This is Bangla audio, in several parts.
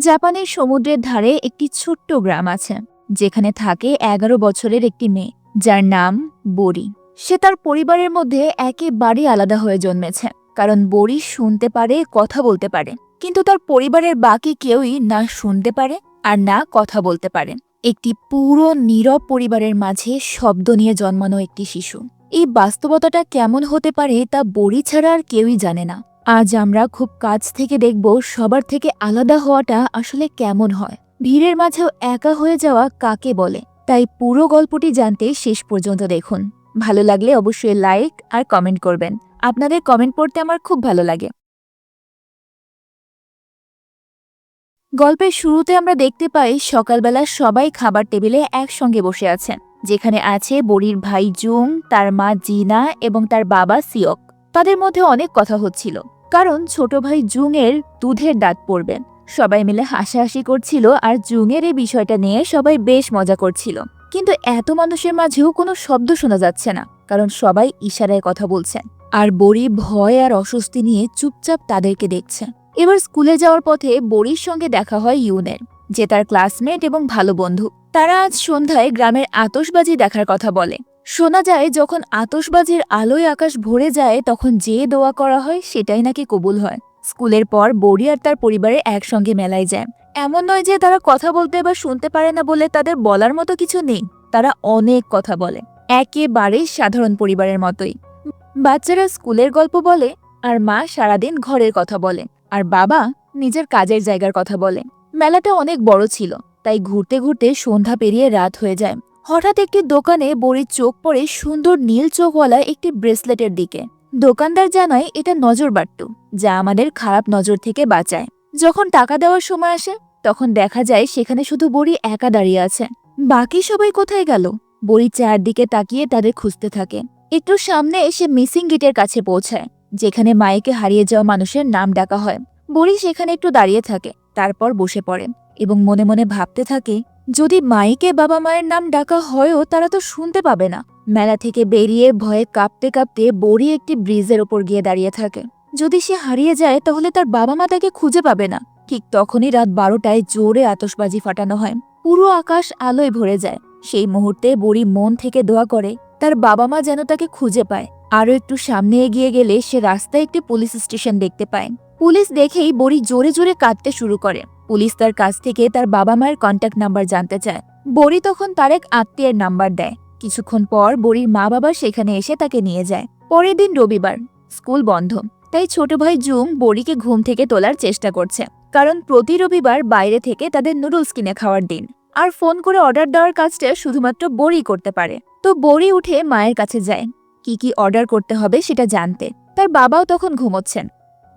জাপানের সমুদ্রের ধারে একটি ছোট্ট গ্রাম আছে, যেখানে থাকে ১১ বছরের একটি মেয়ে, যার নাম বরি। সে তার পরিবারের মধ্যে একেবারে আলাদা হয়ে জন্মেছে, কারণ বরি শুনতে পারে, কথা বলতে পারে, কিন্তু তার পরিবারের বাকি কেউই না শুনতে পারে আর না কথা বলতে পারে। একটি পুরো নীরব পরিবারের মাঝে শব্দ নিয়ে জন্মানো একটি শিশু। এই বাস্তবতাটা কেমন হতে পারে তা বরি ছাড়া আর কেউই জানে না। আজ আমরা খুব কাছ থেকে দেখব সবার থেকে আলাদা হওয়াটা আসলে কেমন হয়, ভিড়ের মাঝেও একা হয়ে যাওয়া কাকে বলে। তাই পুরো গল্পটি জানতে শেষ পর্যন্ত দেখুন। ভালো লাগলে অবশ্যই লাইক আর কমেন্ট করবেন। আপনাদের কমেন্ট পড়তে আমার খুব ভালো লাগে। গল্পের শুরুতে আমরা দেখতে পাই সকালবেলা সবাই খাবার টেবিলে একসঙ্গে বসে আছেন, যেখানে আছে বরির ভাই জুং, তার মা জিনা এবং তার বাবা সিওক। তাদের মধ্যে অনেক কথা হচ্ছিল, কারণ ছোট ভাই জুং এর দুধের দাঁত পড়বেন। সবাই মিলে হাসাহাসি করছিল আর জুংয়ের এই বিষয়টা নিয়ে সবাই বেশ মজা করছিল। কিন্তু এত মানুষের মাঝেও কোনো শব্দ শোনা যাচ্ছে না, কারণ সবাই ইশারায় কথা বলছেন। আর বরি ভয় আর অস্বস্তি নিয়ে চুপচাপ তাদেরকে দেখছে। এবার স্কুলে যাওয়ার পথে বরির সঙ্গে দেখা হয় ইউনের, যে তার ক্লাসমেট এবং ভালো বন্ধু। তারা আজ সন্ধ্যায় গ্রামের আতশবাজি দেখার কথা বলে। শোনা যায় যখন আতশবাজির আলোয় আকাশ ভরে যায় তখন যে দোয়া করা হয় সেটাই নাকি কবুল হয়। স্কুলের পর বরি আর তার পরিবারে একসঙ্গে মেলায় যায়। এমন নয় যে তারা কথা বলতে বা শুনতে পারে না বলে তাদের বলার মতো কিছু নেই, তারা অনেক কথা বলে, একেবারে সাধারণ পরিবারের মতোই। বাচ্চারা স্কুলের গল্প বলে, আর মা সারাদিন ঘরের কথা বলে, আর বাবা নিজের কাজের জায়গার কথা বলে। মেলাটা অনেক বড় ছিল, তাই ঘুরতে ঘুরতে সন্ধ্যা পেরিয়ে রাত হয়ে যায়। হঠাৎ একটি দোকানে বরির চোখ পড়ে সুন্দর নীল চোখওয়ালা একটি ব্রেসলেটের দিকে। দোকানদার জানায় এটা নজরবাট্টু, যা আমাদের খারাপ নজর থেকে বাঁচায়। যখন টাকা দেওয়ার সময় আসে তখন দেখা যায় সেখানে শুধু বরি একা দাঁড়িয়ে আছে। বাকি সবাই কোথায় গেল? বরি চারদিকে তাকিয়ে তাদের খুঁজতে থাকে। একটু সামনে এসে মিসিং গেটের কাছে পৌঁছায়, যেখানে মাইকে হারিয়ে যাওয়া মানুষের নাম ডাকা হয়। বরি সেখানে একটু দাঁড়িয়ে থাকে, তারপর বসে পড়ে এবং মনে মনে ভাবতে থাকে, যদি মাইকে বাবা মায়ের নাম ডাকা হয়ও তারা তো শুনতে পাবে না। মেলা থেকে বেরিয়ে ভয়ে কাঁপতে কাঁপতে বরি একটি ব্রিজের ওপর গিয়ে দাঁড়িয়ে থাকে। যদি সে হারিয়ে যায় তাহলে তার বাবা মা তাকে খুঁজে পাবে না। ঠিক তখনই রাত 12টায় জোরে আতশবাজি ফাটানো হয়। পুরো আকাশ আলোয় ভরে যায়। সেই মুহূর্তে বরি মন থেকে দোয়া করে তার বাবা মা যেন তাকে খুঁজে পায়। আরো একটু সামনে এগিয়ে গেলে সে রাস্তায় একটি পুলিশ স্টেশন দেখতে পায়। পুলিশ দেখেই বরি জোরে জোরে কাঁদতে শুরু করে। পুলিশ তার কাছ থেকে তার বাবা মায়ের কন্ট্যাক্ট নাম্বার জানতে চায়। বরি তখন তার এক আত্মীয়ের নাম্বার দেয়। কিছুক্ষণ পর বরির মা বাবা সেখানে এসে তাকে নিয়ে যায়। পরের দিন রবিবার, স্কুল বন্ধ, তাই ছোট ভাই জুং বরিকে ঘুম থেকে তোলার চেষ্টা করছে, কারণ প্রতি রবিবার বাইরে থেকে তাদের নুডলস কিনে খাওয়ার দিন, আর ফোন করে অর্ডার দেওয়ার কাজটা শুধুমাত্র বরি করতে পারে। তো বরি উঠে মায়ের কাছে যায় কি কি অর্ডার করতে হবে সেটা জানতে। তার বাবাও তখন ঘুমোচ্ছেন,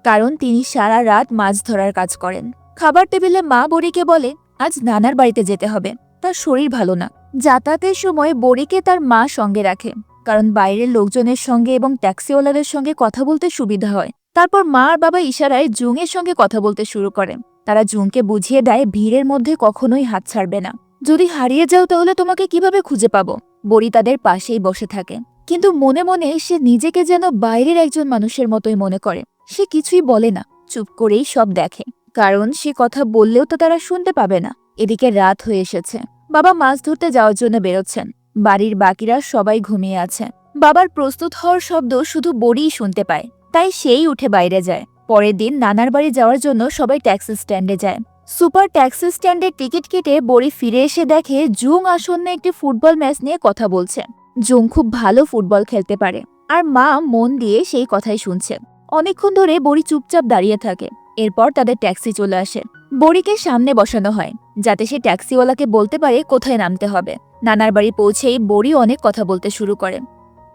কারণ তিনি সারা রাত মাছ ধরার কাজ করেন। খাবার টেবিলে মা বরিকে বলে আজ নানার বাড়িতে যেতে হবে, তার শরীর ভালো না। যাতায়াতের সময় বরিকে তার মা সঙ্গে রাখে, কারণ বাইরের লোকজনের সঙ্গে এবং ট্যাক্সিওয়ালাদের সঙ্গে কথা বলতে সুবিধা হয়। তারপর মা আর বাবা ইশারায় জুংয়ের সঙ্গে কথা বলতে শুরু করে। তারা জুংকে বুঝিয়ে দেয় ভিড়ের মধ্যে কখনোই হাত ছাড়বে না। যদি হারিয়ে যাও তাহলে তোমাকে কিভাবে খুঁজে পাবো? বরি তাদের পাশেই বসে থাকে, কিন্তু মনে মনে সে নিজেকে যেন বাইরের একজন মানুষের মতোই মনে করে। সে কিছুই বলে না, চুপ করেই সব দেখে, কারণ সে কথা বললেও তো তারা শুনতে পাবে না। এদিকে রাত হয়ে এসেছে। বাবা মাছ ধরতে যাওয়ার জন্য বেরোচ্ছেন। বাড়ির বাকিরা সবাই ঘুমিয়ে আছে। বাবার প্রস্তুত হওয়ার শব্দ শুধু বরিই শুনতে পায়, তাই সেই উঠে বাইরে যায়। পরের দিন নানার বাড়ি যাওয়ার জন্য সবাই ট্যাক্সি স্ট্যান্ডে যায়। সুপার ট্যাক্সি স্ট্যান্ডের টিকিট কেটে বরি ফিরে এসে দেখে জুং আসন্ন একটি ফুটবল ম্যাচ নিয়ে কথা বলছে। জুং খুব ভালো ফুটবল খেলতে পারে, আর মা মন দিয়ে সেই কথাই শুনছে। অনেকক্ষণ ধরে বরি চুপচাপ দাঁড়িয়ে থাকে। এরপর তাদের ট্যাক্সি চলে আসে। বরিকে সামনে বসানো হয়, যাতে সে ট্যাক্সিওয়ালাকে বলতে পারে কোথায় নামতে হবে। নানার বাড়ি পৌঁছেই বরি অনেক কথা বলতে শুরু করে।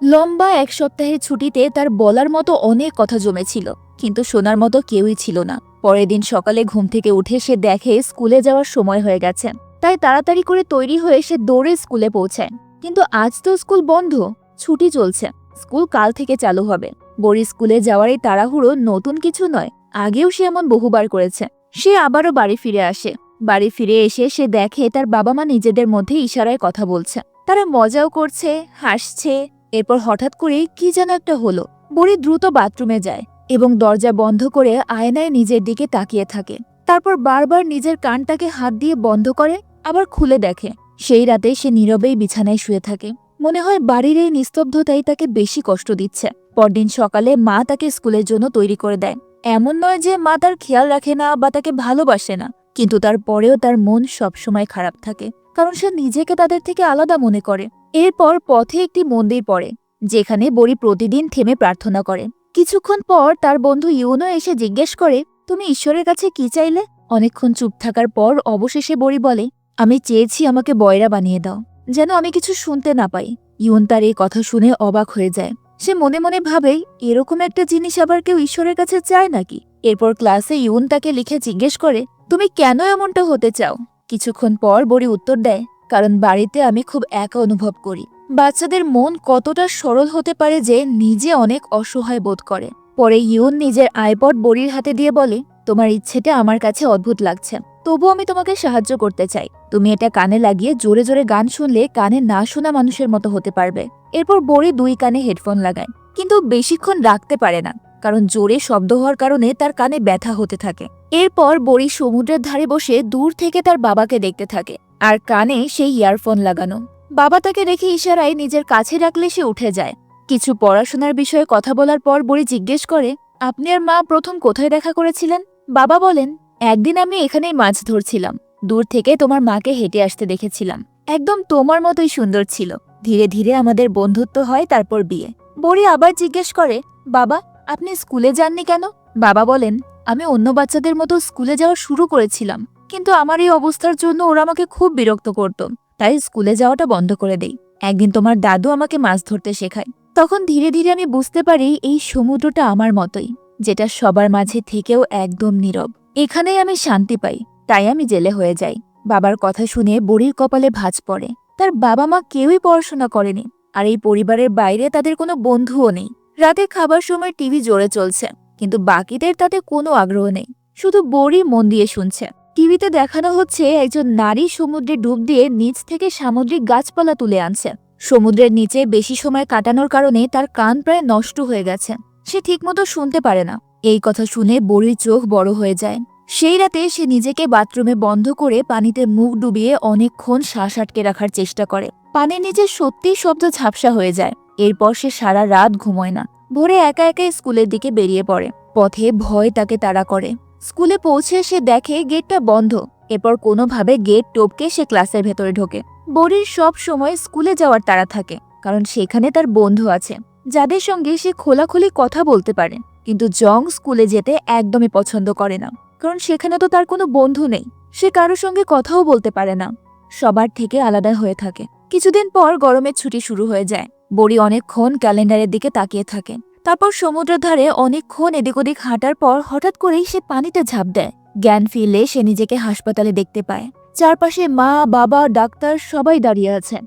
লম্বা এক সপ্তাহের ছুটিতে তার বলার মতো অনেক কথা জমেছিল, কিন্তু শোনার মতো কেউই ছিল না। পরের দিন সকালে ঘুম থেকে উঠে সে দেখে স্কুলে যাওয়ার সময় হয়ে গেছে, তাই তাড়াতাড়ি করে তৈরি হয়ে সে দৌড়ে স্কুলে পৌঁছায়। কিন্তু আজ তো স্কুল বন্ধ, ছুটি চলছে, স্কুল কাল থেকে চালু হবে। বরি স্কুলে যাওয়ার এই তাড়াহুড়ো নতুন কিছু নয়, আগেও সে এমন বহুবার করেছে। সে আবারও বাড়ি ফিরে আসে। বাড়ি ফিরে এসে সে দেখে তার বাবা মা নিজেদের মধ্যে ইশারায় কথা বলছে। তারা মজাও করছে, হাসছে। এরপর হঠাৎ করে কি যেন একটা হলো। বরি দ্রুত বাথরুমে যায় এবং দরজা বন্ধ করে আয়নায় নিজের দিকে তাকিয়ে থাকে। তারপর বারবার নিজের কানটাকে হাত দিয়ে বন্ধ করে আবার খুলে দেখে। সেই রাতে সে নীরবেই বিছানায় শুয়ে থাকে। মনে হয় বাড়ির এই নিস্তব্ধতাই তাকে বেশি কষ্ট দিচ্ছে। পরদিন সকালে মা তাকে স্কুলের জন্য তৈরি করে দেয়। এমন নয় যে মা তার খেয়াল রাখে না বা তাকে ভালোবাসে না, কিন্তু তারপরেও তার মন সবসময় খারাপ থাকে, কারণ সে নিজেকে তাদের থেকে আলাদা মনে করে। এরপর পথে একটি মন্দির পড়ে, যেখানে বড়ি প্রতিদিন থেমে প্রার্থনা করে। কিছুক্ষণ পর তার বন্ধু ইউনো এসে জিজ্ঞেস করে, তুমি ঈশ্বরের কাছে কি চাইলে? অনেকক্ষণ চুপ থাকার পর অবশেষে বড়ি বলে, আমি চেয়েছি আমাকে বয়রা বানিয়ে দাও, যেন আমি কিছু শুনতে না পাই। ইউন তার এই কথা শুনে অবাক হয়ে যায়। সে মনে মনে ভাবে, এরকম একটা জিনিস আবার কেউ ঈশ্বরের কাছে চায় নাকি? এরপর ক্লাসে ইউন তাকে লিখে জিজ্ঞেস করে, তুমি কেন এমনটা হতে চাও? কিছুক্ষণ পর বড়ি উত্তর দেয়, কারণ বাড়িতে আমি খুব একা অনুভব করি। বাচ্চাদের মন কতটা সরল হতে পারে যে নিজে অনেক অসহায় বোধ করে। পরে ইউন নিজের আইপড বড়ির হাতে দিয়ে বলে, তোমার ইচ্ছেটা আমার কাছে অদ্ভুত লাগছে, তবু আমি তোমাকে সাহায্য করতে চাই। তুমি এটা কানে লাগিয়ে জোরে জোরে গান শুনলে কানে না শোনা মানুষের মতো হতে পারবে। এরপর বড়ি দুই কানে হেডফোন লাগায়, কিন্তু বেশিক্ষণ রাখতে পারে না, কারণ জোরে শব্দ হওয়ার কারণে তার কানে ব্যথা হতে থাকে। এরপর বড়ি সমুদ্রের ধারে বসে দূর থেকে তার বাবাকে দেখতে থাকে, আর কানে সেই ইয়ারফোন লাগানো। বাবা তাকে দেখে ইশারায় নিজের কাছে রাখলে সে উঠে যায়। কিছু পড়াশোনার বিষয়ে কথা বলার পর বড়ি জিজ্ঞেস করে, আপনি আর মা প্রথম কোথায় দেখা করেছিলেন? বাবা বলেন, একদিন আমি এখানেই মাছ ধরছিলাম, দূর থেকে তোমার মাকে হেঁটে আসতে দেখেছিলাম, একদম তোমার মতোই সুন্দর ছিল। ধীরে ধীরে আমাদের বন্ধুত্ব হয়, তারপর বিয়ে। বড়ি আবার জিজ্ঞেস করে, বাবা আপনি স্কুলে যাননি কেন? বাবা বলেন, আমি অন্য বাচ্চাদের মতো স্কুলে যাওয়া শুরু করেছিলাম, কিন্তু আমার এই অবস্থার জন্য ওরা আমাকে খুব বিরক্ত করত, তাই স্কুলে যাওয়াটা বন্ধ করে দেই। একদিন তোমার দাদু আমাকে মাছ ধরতে শেখায়, তখন ধীরে ধীরে আমি বুঝতে পারি এই সমুদ্রটা আমার মতোই, যেটা সবার মাঝে থেকেও একদম নীরব। এখানেই আমি শান্তি পাই, তাই আমি জেলে হয়ে যাই। বাবার কথা শুনে বড়ির কপালে ভাঁজ পড়ে। তার বাবা মা কেউই পড়াশোনা করেনি, আর এই পরিবারের বাইরে তাদের কোনো বন্ধুও নেই। রাতে খাবার সময় টিভি জোরে চলছে, কিন্তু বাকিদের তাতে কোনো আগ্রহ নেই। শুধু বড়ি মন দিয়ে শুনছে। টিভিতে দেখানো হচ্ছে একজন নারী সমুদ্রে ডুব দিয়ে নিচ থেকে সামুদ্রিক গাছপালা তুলে আনছে। সমুদ্রের নিচে বেশি সময় কাটানোর কারণে তার কান প্রায় নষ্ট হয়ে গেছে, সে ঠিকমতো শুনতে পারে না। এই কথা শুনে বড়ির চোখ বড় হয়ে যায়। সেই রাতে সে নিজেকে বাথরুমে বন্ধ করে পানিতে মুখ ডুবিয়ে অনেকক্ষণ শ্বাস আটকে রাখার চেষ্টা করে। পানির নিচে সত্যিই শব্দ ঝাপসা হয়ে যায়। এরপর সে সারা রাত ঘুমোয় না। ভোরে একা একা স্কুলের দিকে বেরিয়ে পড়ে। পথে ভয় তাকে তাড়া করে। স্কুলে পৌঁছে সে দেখে গেটটা বন্ধ। এরপর কোনোভাবে গেট টপকে সে ক্লাসের ভেতরে ঢোকে। বড়ির সব সময় স্কুলে যাওয়ার তাড়া থাকে, কারণ সেখানে তার বন্ধু আছে, যাদের সঙ্গে সে খোলাখুলি কথা বলতে পারে। কিন্তু জং স্কুলে যেতে একদমই পছন্দ করে না, কারণ সেখানে তো তার কোনো বন্ধু নেই। সে কারোর সঙ্গে কথাও বলতে পারে না, সবার থেকে আলাদা হয়ে থাকে। কিছুদিন পর গরমের ছুটি শুরু হয়ে যায়। বড়ি অনেকক্ষণ ক্যালেন্ডারের দিকে তাকিয়ে থাকে। তারপর সমুদ্রের ধারে অনেকক্ষণ এদিক ওদিক হাঁটার পর হঠাৎ করেই সে পানিতে ঝাঁপ দেয়। জ্ঞান ফিরলে সে নিজেকে হাসপাতালে দেখতে পায়। চারপাশে মা, বাবা, ডাক্তার সবাই দাঁড়িয়ে আছেন।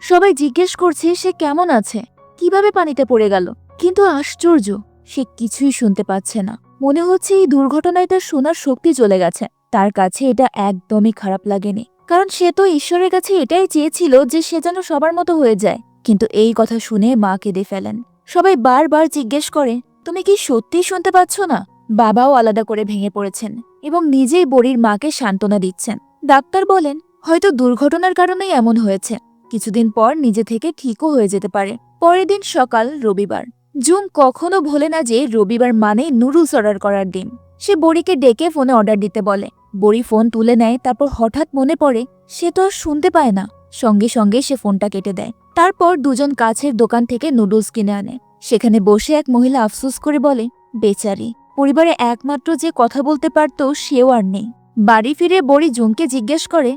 সবাই জিজ্ঞেস করছে সে কেমন আছে, কিভাবে পানিতে পড়ে গেল। কিন্তু আশ্চর্য, সে কিছুই শুনতে পাচ্ছে না। মনে হচ্ছে এই দুর্ঘটনায় তার শোনার শক্তি চলে গেছে। তার কাছে এটা একদমই খারাপ লাগেনি, কারণ সে তো ঈশ্বরের কাছে এটাই চেয়েছিল যে সে যেন সবার মতো হয়ে যায়। কিন্তু এই কথা শুনে মা কেঁদে ফেলেন। সবাই বারবার জিজ্ঞেস করে, তুমি কি সত্যিই শুনতে পাচ্ছ না? বাবাও আলাদা করে ভেঙে পড়েছেন এবং নিজেই বড়ির মাকে সান্ত্বনা দিচ্ছেন। ডাক্তার বলেন, হয়তো দুর্ঘটনার কারণেই এমন হয়েছে, কিছুদিন পর নিজে থেকে ঠিকও হয়ে যেতে পারে। পরের দিন সকাল, রবিবার। জুং কখনো ভোলে না যে রবিবার মানে নুডলস অর্ডার করার দিন। সে বড়িকে ডেকে ফোনে অর্ডার দিতে বলে। বড়ি ফোন তুলে নেয়, তারপর হঠাৎ মনে পড়ে সে তো আর শুনতে পায় না। সঙ্গে সঙ্গে সে ফোনটা কেটে দেয়। তারপর দুজন কাছের দোকান থেকে নুডলস কিনে আনে। সেখানে বসে এক মহিলা আফসোস করে বলে, বেচারি, পরিবারে একমাত্র যে কথা বলতে পারত সেও আর নেই। বাড়ি ফিরে বড়ি জুংকে জিজ্ঞেস করে,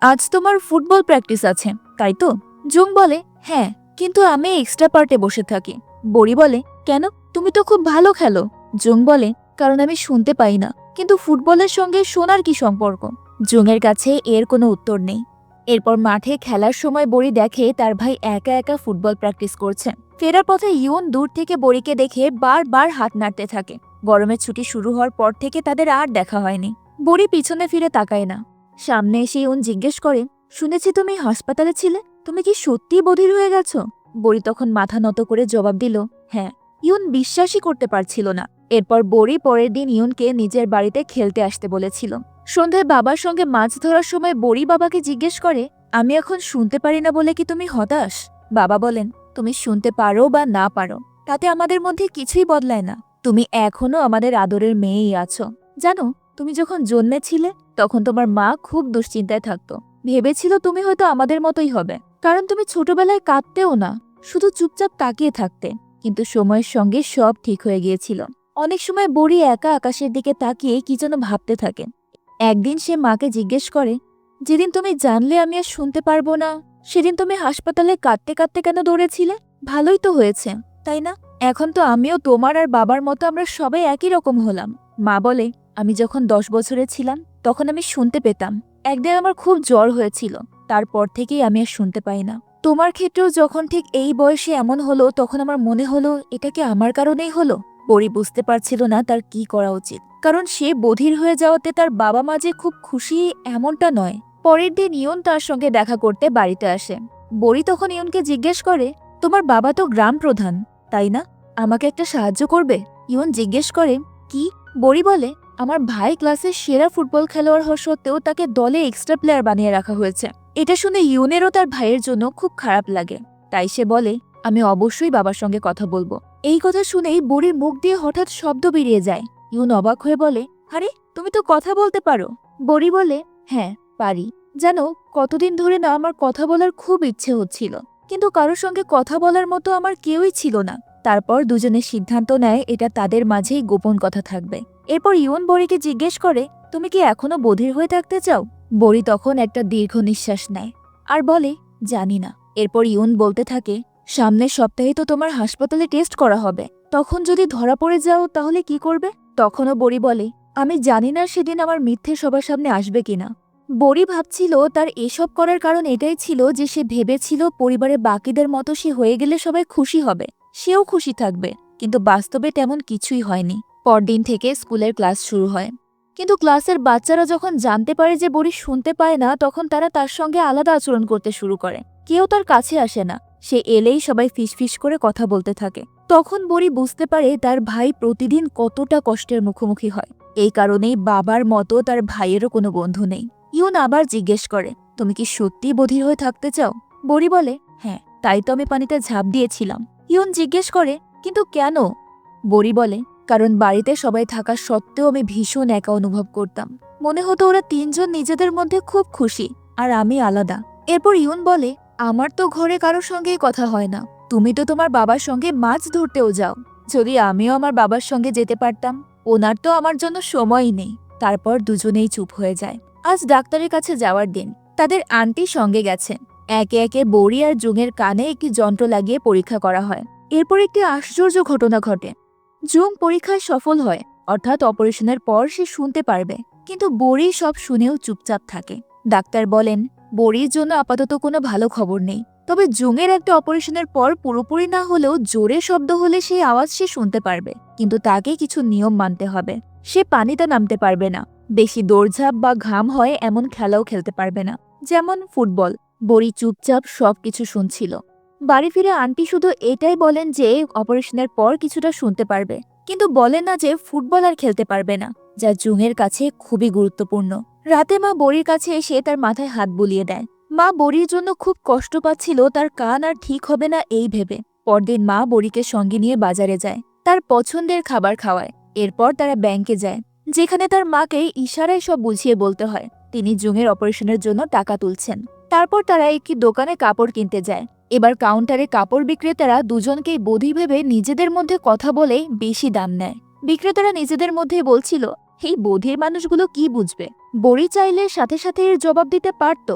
আজ তোমার ফুটবল প্র্যাকটিস আছে তাই তো? জুং বলে, হ্যাঁ, কিন্তু আমি এক্সট্রা পার্টে বসে থাকি। বড়ি বলে, কেন? তুমি তো খুব ভালো খেলো। জুং বলে, কারণ আমি শুনতে পাই না। কিন্তু ফুটবলের সঙ্গে শোনার কি সম্পর্ক? জুংয়ের কাছে এর কোনো উত্তর নেই। এরপর মাঠে খেলার সময় বড়ি দেখে তার ভাই একা একা ফুটবল প্র্যাকটিস করছে। ফেরার পথে ইউন দূর থেকে বড়িকে দেখে বারবার হাত নাড়তে থাকে। গরমের ছুটি শুরু হওয়ার পর থেকে তাদের আর দেখা হয়নি। বড়ি পিছনে ফিরে তাকায় না। সামনে এসে ইউন জিজ্ঞেস করে, শুনেছি তুমি হাসপাতালে ছিলে, তুমি কি সত্যিই বধির হয়ে গেছো? বড়ি তখন মাথা নত করে জবাব দিল, হ্যাঁ। ইউন বিশ্বাসই করতে পারছিল না। এরপর বড়ি পরের দিন ইউনকে নিজের বাড়িতে খেলতে আসতে বলেছিল। সন্ধ্যায় বাবার সঙ্গে মাছ ধরার সময় বড়ি বাবাকে জিজ্ঞেস করে, আমি এখন শুনতে পারি না বলে কি তুমি হতাশ? বাবা বলেন, তুমি শুনতে পারো বা না পারো তাতে আমাদের মধ্যে কিছুই বদলায় না। তুমি এখনো আমাদের আদরের মেয়েই আছো। জানো, তুমি যখন জন্মেছিলে তখন তোমার মা খুব দুশ্চিন্তায় থাকতো। ভেবেছিল তুমি হয়তো আমাদের মতোই হবে, কারণ তুমি ছোটবেলায় কাঁদতেও না, শুধু চুপচাপ তাকিয়ে থাকতে। কিন্তু সময়ের সঙ্গে সব ঠিক হয়ে গিয়েছিল। অনেক সময় বড়ি একা আকাশের দিকে তাকিয়ে কি যেন ভাবতে থাকে। একদিন সে মাকে জিজ্ঞেস করে, যেদিন তুমি জানলে আমি আর শুনতে পারবো না, সেদিন তুমি হাসপাতালে কাঁদতে কাঁদতে কেন দৌড়েছিলে? ভালোই তো হয়েছে, তাই না? এখন তো আমিও তোমার আর বাবার মতো আমরা সবাই একই রকম হলাম। মা বলে, আমি যখন 10 বছরে ছিলাম তখন আমি শুনতে পেতাম। একদিন আমার খুব জ্বর হয়েছিল, তারপর থেকেই আমি আর শুনতে পাই না। তোমার ক্ষেত্রেও যখন ঠিক এই বয়সে এমন হলো তখন আমার মনে হলো এটা কি আমার কারণেই হলো। বড়ি বুঝতে পারছিল না তার কি করা উচিত, কারণ সে বধির হয়ে যাওয়াতে তার বাবা মা যে খুব খুশি এমনটা নয়। পরের দিন ইয়ন তার সঙ্গে দেখা করতে বাড়িতে আসে। বড়ি তখন ইয়নকে জিজ্ঞেস করে, তোমার বাবা তো গ্রাম প্রধান, তাই না? আমাকে একটা সাহায্য করবে? ইয়ন জিজ্ঞেস করে, কি? বড়ি বলে, আমার ভাই ক্লাসের সেরা ফুটবল খেলোয়াড় হওয়া সত্ত্বেও তাকে দলে এক্সট্রা প্লেয়ার বানিয়ে রাখা হয়েছে। এটা শুনে ইয়নেরও তার ভাইয়ের জন্য খুব খারাপ লাগে। তাই সে বলে, আমি অবশ্যই বাবার সঙ্গে কথা বলবো। এই কথা শুনেই বড়ির মুখ দিয়ে হঠাৎ শব্দ বেরিয়ে যায়। ইউন অবাক হয়ে বলে, আরে তুমি তো কথা বলতে পারো। বড়ি বলে, হ্যাঁ পারি। জানো, কতদিন ধরে না আমার কথা বলার খুব ইচ্ছে হচ্ছিল, কিন্তু কারোর সঙ্গে কথা বলার মতো আমার কেউই ছিল না। তারপর দুজনে সিদ্ধান্ত নেয় এটা তাদের মাঝেই গোপন কথা থাকবে। এরপর ইউন বড়িকে জিজ্ঞেস করে, তুমি কি এখনো বধির হয়ে থাকতে চাও? বড়ি তখন একটা দীর্ঘ নিঃশ্বাস নেয় আর বলে, জানি না। এরপর ইউন বলতে থাকে, সামনের সপ্তাহে তো তোমার হাসপাতালে টেস্ট করা হবে, তখন যদি ধরা পড়ে যাও তাহলে কি করবে? তখনও বড়ি বলে, আমি জানি না সেদিন আমার মিথ্যে সবার সামনে আসবে কিনা। বড়ি ভাবছিল তার এসব করার কারণ এটাই ছিল যে সে ভেবেছিল পরিবারের বাকিদের মতো সে হয়ে গেলে সবাই খুশি হবে, সেও খুশি থাকবে। কিন্তু বাস্তবে তেমন কিছুই হয়নি। পরদিন থেকে স্কুলের ক্লাস শুরু হয়। কিন্তু ক্লাসের বাচ্চারা যখন জানতে পারে যে বড়ি শুনতে পায় না, তখন তারা তার সঙ্গে আলাদা আচরণ করতে শুরু করে। কেউ তার কাছে আসে না, সে এলেই সবাই ফিসফিস করে কথা বলতে থাকে। তখন বড়ি বুঝতে পারে তার ভাই প্রতিদিন কতটা কষ্টের মুখোমুখি হয়। এই কারণেই বাবার মতো তার ভাইয়েরও কোনো বন্ধু নেই। ইউন আবার জিজ্ঞেস করে, তুমি কি সত্যি বধির হয়ে থাকতে চাও? বড়ি বলে, হ্যাঁ, তাই তো আমি পানিতে ঝাঁপ দিয়েছিলাম। ইউন জিজ্ঞেস করে, কিন্তু কেন? বড়ি বলে, কারণ বাড়িতে সবাই থাকা সত্ত্বেও আমি ভীষণ একা অনুভব করতাম। মনে হতো ওরা তিনজন নিজেদের মধ্যে খুব খুশি আর আমি আলাদা। এরপর ইউন বলে, আমার তো ঘরে কারোর সঙ্গেই কথা হয় না। তুমি তো তোমার বাবার সঙ্গে মাছ ধরতেও যাও। যদি আমিও আমার বাবার সঙ্গে যেতে পারতাম। ওনার তো আমার জন্য সময়ই নেই। তারপর দুজনেই চুপ হয়ে যায়। আজ ডাক্তারের কাছে যাওয়ার দিন। তাদের আন্টি সঙ্গে গেছে। একে একে বড়ি আর জুংয়ের কানে একটি যন্ত্র লাগিয়ে পরীক্ষা করা হয়। এরপর একটি আশ্চর্য ঘটনা ঘটে। জুং পরীক্ষায় সফল হয়, অর্থাৎ অপারেশনের পর সে শুনতে পারবে। কিন্তু বড়ি সব শুনেও চুপচাপ থাকে। ডাক্তার বলেন, বড়ির জন্য আপাতত কোনো ভালো খবর নেই, তবে জুংয়ের একটা অপারেশনের পর পুরোপুরি না হলেও জোরে শব্দ হলে সেই আওয়াজ সে শুনতে পারবে, কিন্তু তাকে কিছু নিয়ম মানতে হবে। সে পানিতে নামতে পারবে না, বেশি দৌড়ঝাঁপ বা ঘাম হয় এমন খেলাও খেলতে পারবে না, যেমন ফুটবল। বড়ি চুপচাপ সবকিছু শুনছিল। বাড়ি ফিরে আন্টি শুধু এটাই বলেন যে অপারেশনের পর কিছুটা শুনতে পারবে, কিন্তু বলেন না যে ফুটবল আর খেলতে পারবে না, যা জুংয়ের কাছে খুবই গুরুত্বপূর্ণ। রাতে মা বড়ির কাছে এসে তার মাথায় হাত বুলিয়ে দেয়। মা বড়ির জন্য খুব কষ্ট পাচ্ছিল, তার কান আর ঠিক হবে না এই ভেবে। পরদিন মা বড়িকে সঙ্গে নিয়ে বাজারে যায়, তার পছন্দের খাবার খাওয়ায়। এরপর তারা ব্যাংকে যায়, যেখানে তার মাকে ইশারায় সব বুঝিয়ে বলতে হয় তিনি জুংয়ের অপারেশনের জন্য টাকা তুলছেন। তারপর তারা একটি দোকানে কাপড় কিনতে যায়। এবার কাউন্টারে কাপড় বিক্রেতারা দুজনকেই বধি ভেবে নিজেদের মধ্যে কথা বলে বেশি দাম নেয়। বিক্রেতারা নিজেদের মধ্যেই বলছিল, এই বধির মানুষগুলো কি বুঝবে। বড়ি চাইলে সাথে সাথে এর জবাব দিতে পারত,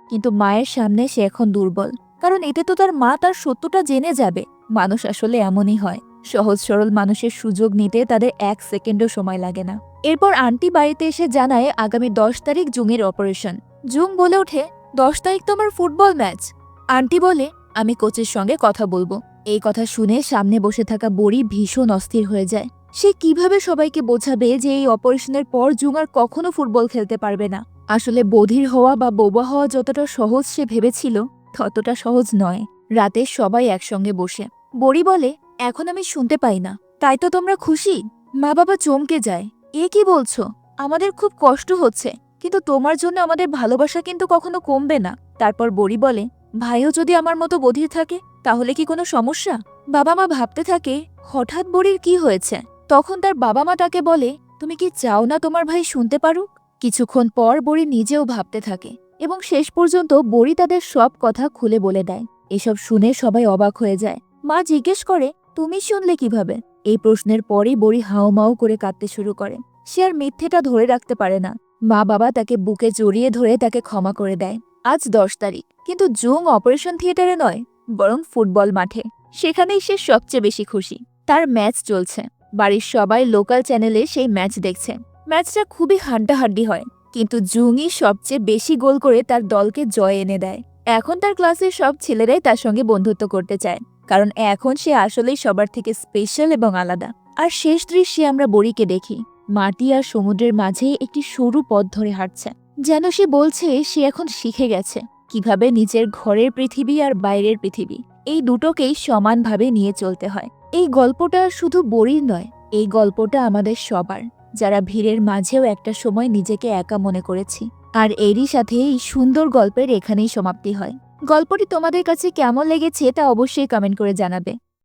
কিন্তু মায়ের সামনে সে এখন দুর্বল, কারণ এতে তো তার মা তার সত্যটা জেনে যাবে। মানুষ আসলে এমনই হয়, সহজ সরল মানুষের সুযোগ নিতে তাদের 1 সেকেন্ডও সময় লাগে না। এরপর আন্টি বাড়িতে এসে জানায় আগামী 10 তারিখ জুংয়ের অপারেশন। জুং বলে ওঠে, 10 তারিখ তো আমার ফুটবল ম্যাচ। আন্টি বলে, আমি কোচের সঙ্গে কথা বলবো। এই কথা শুনে সামনে বসে থাকা বড়ি ভীষণ অস্থির হয়ে যায়। সে কিভাবে সবাইকে বোঝাবে যে এই অপারেশনের পর জুং আর কখনো ফুটবল খেলতে পারবে না। আসলে বধির হওয়া বা বোবা হওয়া যতটা সহজ সে ভেবেছিল ততটা সহজ নয়। রাতে সবাই একসঙ্গে বসে বড়ি বলে, এখন আমি শুনতে পাই না, তাই তো তোমরা খুশি? মা বাবা চমকে যায়। এ কি বলছো? আমাদের খুব কষ্ট হচ্ছে, কিন্তু তোমার জন্য আমাদের ভালোবাসা কিন্তু কখনো কমবে না। তারপর বড়ি বলে, ভাইও যদি আমার মতো বধির থাকে তাহলে কি কোনো সমস্যা? বাবা মা ভাবতে থাকে হঠাৎ বড়ির কি হয়েছে। তখন তার বাবা মা তাকে বলে, তুমি কি চাও না তোমার ভাই শুনতে পারুক? কিছুক্ষণ পর বড়ি নিজেও ভাবতে থাকে এবং শেষ পর্যন্ত বড়ি তাদের সব কথা খুলে বলে দেয়। এসব শুনে সবাই অবাক হয়ে যায়। মা জিজ্ঞেস করে, তুমি শুনলে কিভাবে? এই প্রশ্নের পরই বড়ি হাউমাউ করে কাঁদতে শুরু করে। সে আর মিথ্যেটা ধরে রাখতে পারে না। মা বাবা তাকে বুকে জড়িয়ে ধরে তাকে ক্ষমা করে দেয়। আজ 10 তারিখ, কিন্তু জুং অপারেশন থিয়েটারে নয়, বরং ফুটবল মাঠে। সেখানেই সে সবচেয়ে বেশি খুশি। তার ম্যাচ চলছে। বাড়ির সবাই লোকাল চ্যানেলে সেই ম্যাচ দেখছে। ম্যাচটা খুবই হাড্ডাহাড্ডি হয়, কিন্তু জুংই সবচেয়ে বেশি গোল করে তার দলকে জয় এনে দেয়। এখন তার ক্লাসের সব ছেলেরাই তার সঙ্গে বন্ধুত্ব করতে চায়, কারণ এখন সে আসলেই সবার থেকে স্পেশাল এবং আলাদা। আর শেষ দৃশ্যে আমরা বড়িকে দেখি মাটি আর সমুদ্রের মাঝে একটি সরু পথ ধরে হাঁটছে, যেন সে বলছে সে এখন শিখে গেছে কিভাবে নিজের ঘরের পৃথিবী আর বাইরের পৃথিবী এই দুটোকেই সমানভাবে নিয়ে চলতে হয়। এই গল্পটা শুধু বড়ির নয়, এই গল্পটা আমাদের সবার, যারা ভিড়ের মাঝেও একটা সময় নিজেকে একা মনে করেছি। আর এরই সাথে এই সুন্দর গল্পের এখানেই সমাপ্তি হয়। গল্পটি তোমাদের কাছে কেমন লেগেছে তা অবশ্যই কমেন্ট করে জানাবে।